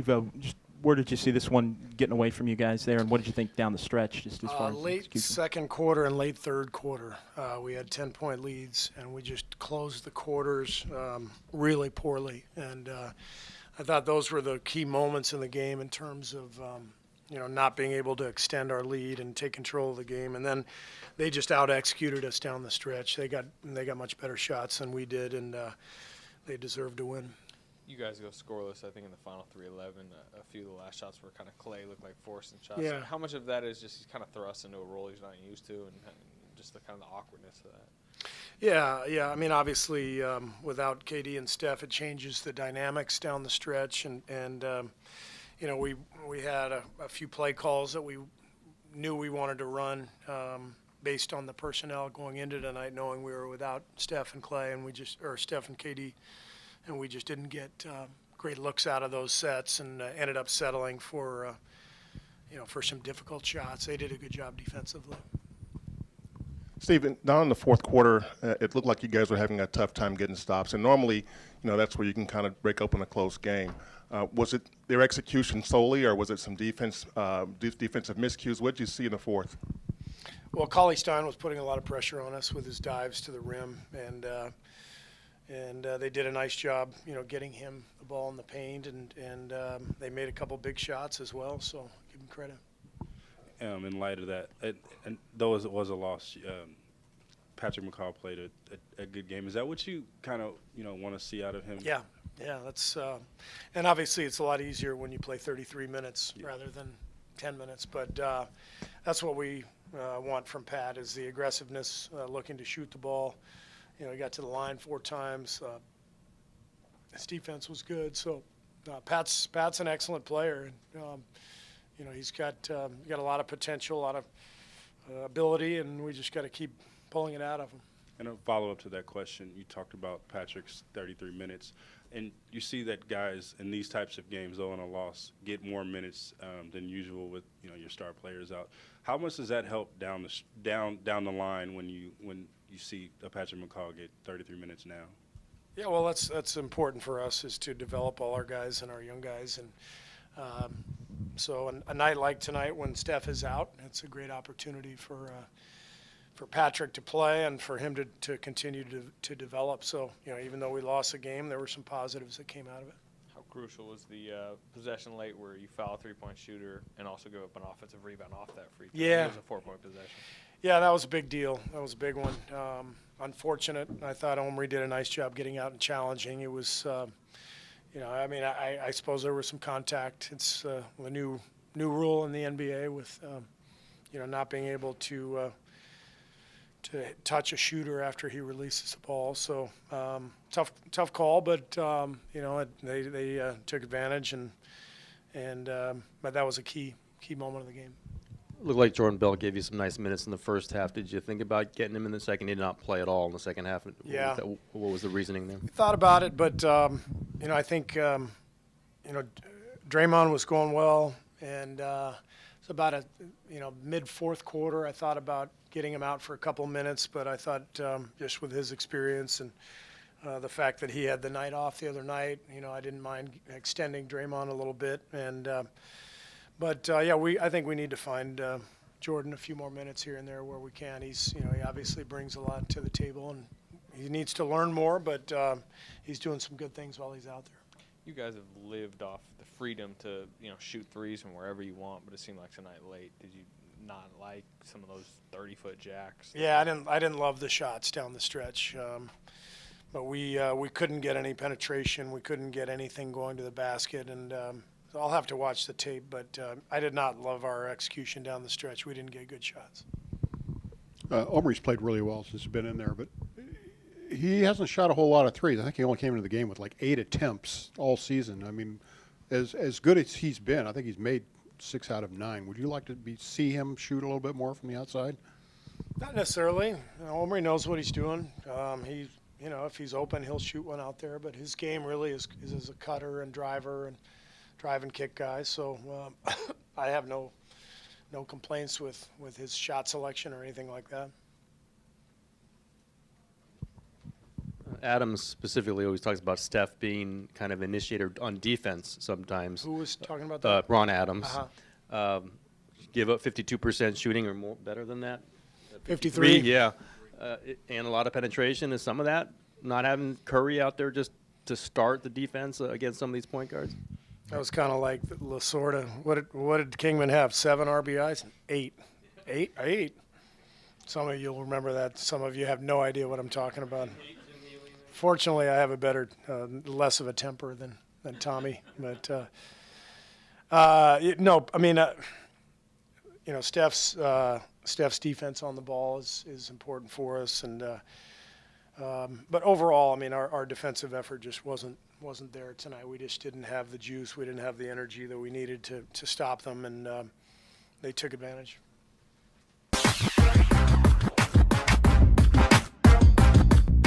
Steve, just where did you see this one getting away from you guys there, and what did you think down the stretch, just as far as late execution? second quarter and late third quarter, we had 10-point leads, and we just closed the quarters really poorly. And I thought those were the key moments in the game in terms of not being able to extend our lead and take control of the game. And then they just out-executed us down the stretch. They got much better shots than we did, and they deserved to win. You guys go scoreless, I think, in the final 3-11. A few of the last shots were kind of Clay, looked like forcing shots. Yeah. How much of that is just he's kind of thrust into a role he's not used to, and just the kind of the awkwardness of that? Yeah. I mean, obviously, without KD and Steph, it changes the dynamics down the stretch, and we had a few play calls that we knew we wanted to run based on the personnel going into tonight, knowing we were without Steph and Clay, or Steph and KD. And we just didn't get great looks out of those sets, and ended up settling for some difficult shots. They did a good job defensively. Stephen, down in the fourth quarter, it looked like you guys were having a tough time getting stops, and normally, that's where you can kind of break open a close game. Was it their execution solely, or was it some defensive miscues? What did you see in the fourth? Well, Cauley Stein was putting a lot of pressure on us with his dives to the rim, and they did a nice job, getting him the ball in the paint, and they made a couple big shots as well, so give them credit. In light of that, and though it was a loss, Patrick McCaw played a good game. Is that what you kind of want to see out of him? Yeah, that's and obviously it's a lot easier when you play 33 minutes rather than 10 minutes, but that's what we want from Pat, is the aggressiveness, looking to shoot the ball. He got to the line 4 times. His defense was good. So Pat's an excellent player. And, he's got a lot of potential, a lot of ability, and we just got to keep pulling it out of him. And a follow-up to that question, you talked about Patrick's 33 minutes. And you see that guys in these types of games, though in a loss, get more minutes than usual with your star players out. How much does that help down the line when you see a Patrick McCaw get 33 minutes now? Yeah, well, that's important for us, is to develop all our guys and our young guys. And so a night like tonight when Steph is out, it's a great opportunity for Patrick to play and for him to continue to develop. So, even though we lost the game, there were some positives that came out of it. How crucial was the possession late where you foul a 3-point shooter and also give up an offensive rebound off that free throw? Yeah. It was a 4-point possession. Yeah, that was a big deal. That was a big one. Unfortunate. I thought Omri did a nice job getting out and challenging. It was, I suppose there was some contact. It's the new rule in the NBA with, not being to touch a shooter after he releases the ball. So tough call, but they took advantage, but that was a key moment of the game. Looked like Jordan Bell gave you some nice minutes in the first half. Did you think about getting him in the second? He did not play at all in the second half. Yeah. What was the reasoning there? Thought about it, but I think Draymond was going well, and it's about mid fourth quarter. I thought about getting him out for a couple minutes, but I thought just with his experience and the fact that he had the night off the other night, I didn't mind extending Draymond a little bit, and. I think we need to find Jordan a few more minutes here and there where we can. He obviously brings a lot to the table, and he needs to learn more, but he's doing some good things while he's out there. You guys have lived off the freedom to shoot threes from wherever you want, but it seemed like tonight late. Did you not like some of those 30-foot jacks? Yeah, I didn't love the shots down the stretch, but we couldn't get any penetration. We couldn't get anything going to the basket, and. I'll have to watch the tape, but I did not love our execution down the stretch. We didn't get good shots. Omri's played really well since he's been in there, but he hasn't shot a whole lot of threes. I think he only came into the game with like 8 attempts all season. I mean, as good as he's been, I think he's made 6 out of 9. Would you like to see him shoot a little bit more from the outside? Not necessarily. Omri knows what he's doing. If he's open, he'll shoot one out there, but his game really is as a cutter and driver and drive and kick guys, so I have no complaints with his shot selection or anything like that. Adams specifically always talks about Steph being kind of initiator on defense sometimes. Who was talking about that? Ron Adams. Uh-huh. Give up 52% shooting or more, better than that. 53. Yeah. And a lot of penetration. Is some of that not having Curry out there just to start the defense against some of these point guards? That was kind of like Lasorda. What did Kingman have? 7 RBIs? 8. 8. Some of you will remember that. Some of you have no idea what I'm talking about. Fortunately, I have a better, less of a temper than Tommy. But no, I mean, you know, Steph's defense on the ball is important for us, and but overall, I mean, our defensive effort just wasn't there tonight. We just didn't have the juice. We didn't have the energy that we needed to stop them, and they took advantage.